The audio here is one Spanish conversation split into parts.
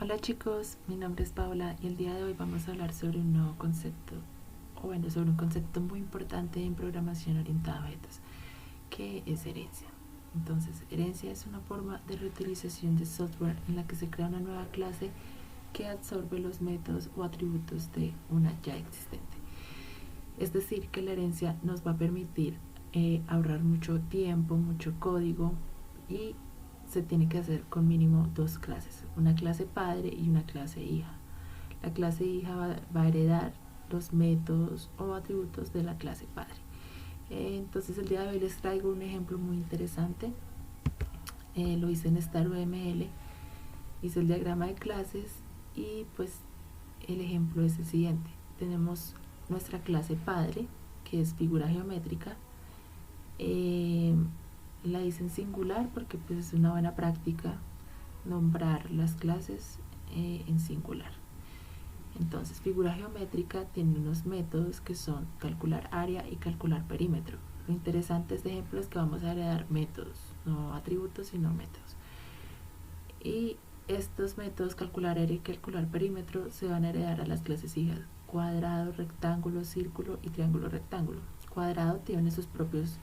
Hola chicos, mi nombre es Paola y el día de hoy vamos a hablar sobre un nuevo concepto, sobre un concepto muy importante en programación orientada a objetos, que es herencia. Entonces, herencia es una forma de reutilización de software en la que se crea una nueva clase que absorbe los métodos o atributos de una ya existente. Es decir, que la herencia nos va a permitir ahorrar mucho tiempo, mucho código, y se tiene que hacer con mínimo dos clases, una clase padre y una clase hija. La clase hija va a heredar los métodos o atributos de la clase padre. Entonces el día de hoy les traigo un ejemplo muy interesante. Lo hice en StarUML, hice el diagrama de clases y pues el ejemplo es el siguiente. Tenemos nuestra clase padre, que es figura geométrica. La hice en singular porque pues es una buena práctica nombrar las clases en singular. Entonces, figura geométrica tiene unos métodos que son calcular área y calcular perímetro. Lo interesante de este ejemplo es que vamos a heredar métodos, no atributos, sino métodos. Y estos métodos, calcular área y calcular perímetro, se van a heredar a las clases hijas: cuadrado, rectángulo, círculo y triángulo rectángulo. Cuadrado tiene sus propios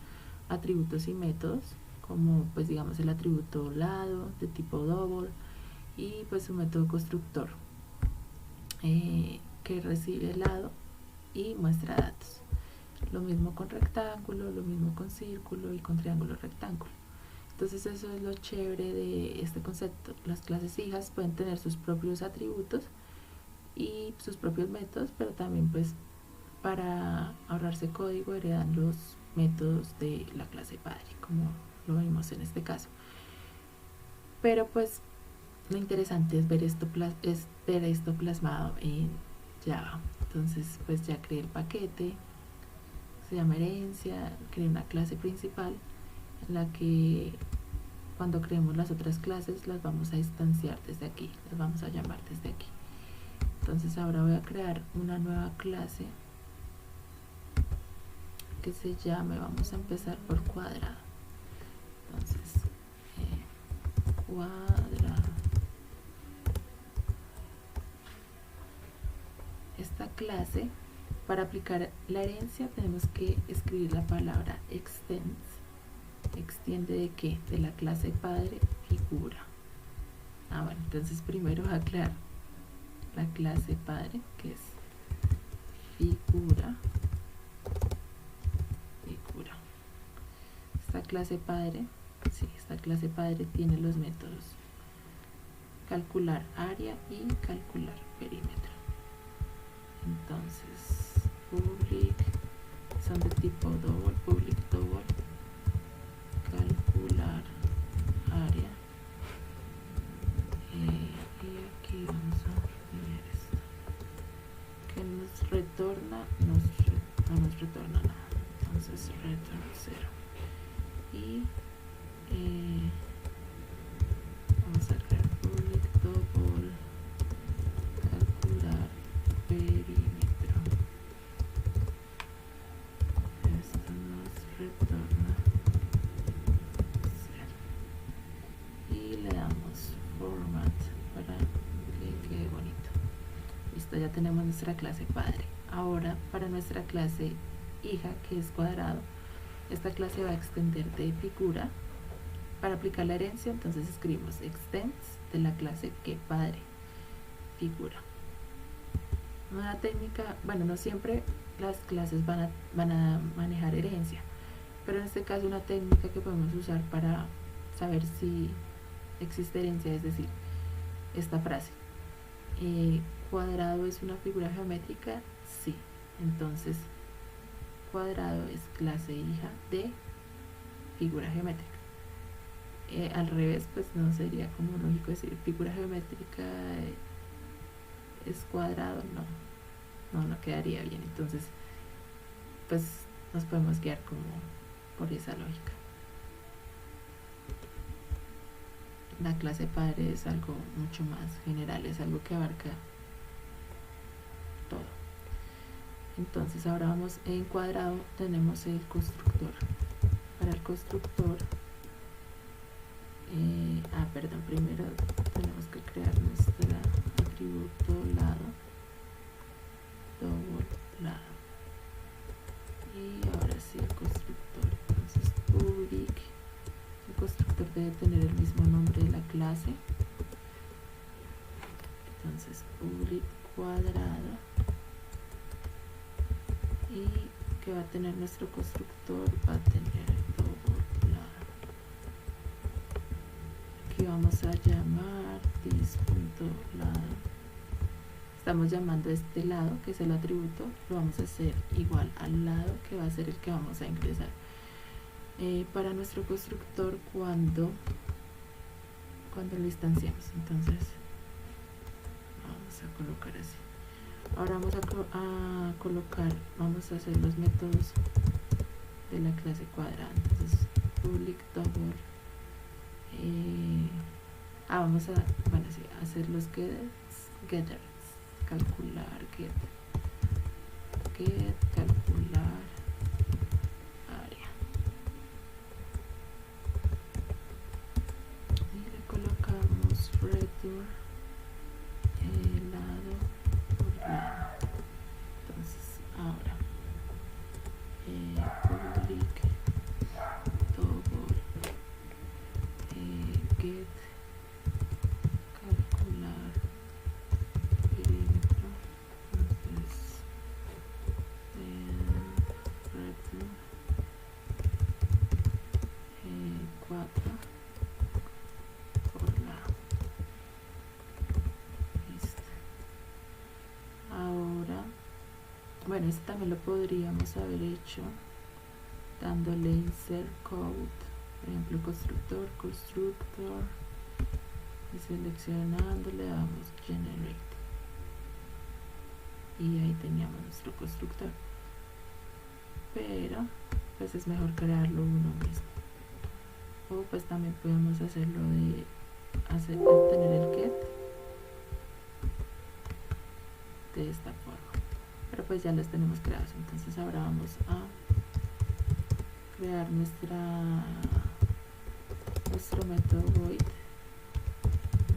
atributos y métodos, como pues digamos el atributo lado de tipo double y pues su método constructor, que recibe el lado y muestra datos. Lo mismo con rectángulo, lo mismo con círculo y con triángulo rectángulo. Entonces eso es lo chévere de este concepto. Las clases hijas pueden tener sus propios atributos y sus propios métodos, pero también pues para ahorrarse código heredan los métodos de la clase padre, como lo vimos en este caso. Pero pues lo interesante es ver esto plasmado en Java. Entonces pues ya creé el paquete, se llama herencia, creé una clase principal en la que cuando creemos las otras clases las vamos a instanciar desde aquí, las vamos a llamar desde aquí. Entonces ahora voy a crear una nueva clase que se llame, vamos a empezar por cuadrado. Entonces cuadrado. Esta clase, para aplicar la herencia tenemos que escribir la palabra extends. ¿Extiende de qué? De la clase padre figura. Bueno, entonces primero voy a crear la clase padre, que es figura. Esta clase padre tiene los métodos calcular área y calcular perímetro. Entonces public son de tipo double, public double, calcular área, y aquí vamos a poner esto que nos retorna, no nos retorna nada, entonces return 0 y vamos a crear public double calcular perímetro. Esto nos retorna 0 y le damos format para que quede bonito. Listo, ya tenemos nuestra clase padre. Ahora para nuestra clase hija, que es cuadrado, esta clase va a extender de figura. Para aplicar la herencia, entonces escribimos extends de la clase que padre figura. Una técnica, bueno, no siempre las clases van a manejar herencia, pero en este caso una técnica que podemos usar para saber si existe herencia, es decir, esta frase: cuadrado es una figura geométrica, sí. Entonces cuadrado es clase hija de figura geométrica. Al revés, pues no sería como lógico decir figura geométrica es cuadrado, no quedaría bien. Entonces pues nos podemos guiar como por esa lógica. La clase padre es algo mucho más general, es algo que abarca todo. Entonces ahora vamos en cuadrado, tenemos el constructor. Para el constructor, primero tenemos que crear nuestra atributo lado, double lado. Y ahora sí el constructor. Entonces public, el constructor debe tener el mismo nombre de la clase. Entonces public cuadrado, y que va a tener nuestro constructor, va a tener double lado. Aquí vamos a llamar this.lado. Estamos llamando este lado, que es el atributo, lo vamos a hacer igual al lado que va a ser el que vamos a ingresar para nuestro constructor cuando lo instanciamos. Entonces vamos a colocar así. Ahora vamos a colocar, vamos a hacer los métodos de la clase cuadrada. Entonces public double, vamos a, bueno, sí, hacer los getters, calcular get calcular área, y le colocamos return lado por lado. Entonces ahora public double get calcular perímetro. Entonces return 4 por lado. Listo. Ahora, bueno, este también lo podríamos haber hecho dándole insert code, por ejemplo constructor, y seleccionando le damos generate, y ahí teníamos nuestro constructor, pero pues es mejor crearlo uno mismo. O pues también podemos hacerlo de tener el get de esta forma, pero pues ya los tenemos creados. Entonces ahora vamos a crear nuestro método void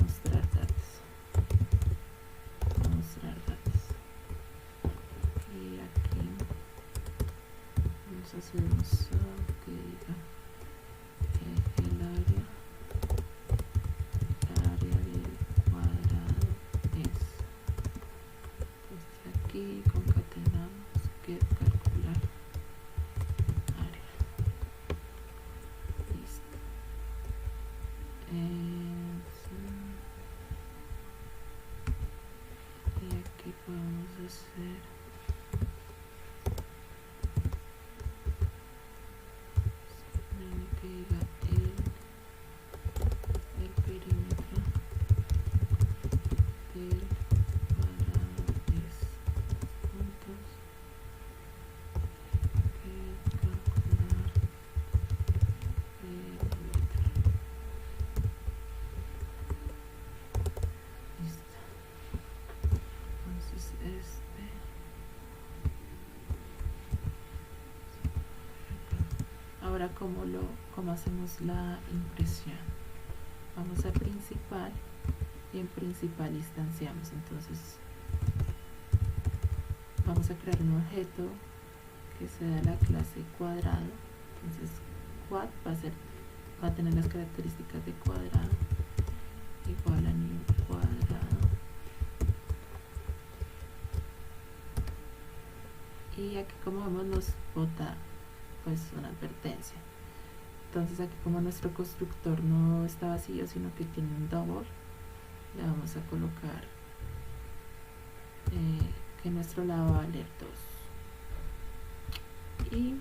mostrar datos, y aquí vamos a hacer un sub que diga el área del cuadrado es. Entonces aquí concatenamos get calcular área. Listo. Y aquí podemos hacer que diga el perímetro del cuadrado es puntos que calcular perímetro. Listo. Entonces ahora cómo hacemos la impresión. Vamos a principal, y en principal instanciamos. Entonces vamos a crear un objeto que sea de la clase cuadrado. Entonces quad va a tener las características de cuadrado, igual a new cuadrado, y aquí como vemos nos bota pues una advertencia. Entonces aquí como nuestro constructor no está vacío sino que tiene un double, le vamos a colocar que nuestro lado va a valer 2, y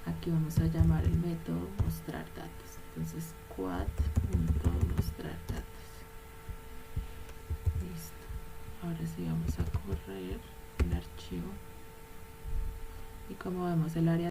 aquí vamos a llamar el método mostrar datos. Entonces quad.mostrar datos. Listo. Ahora sí vamos a correr el archivo, y como vemos el área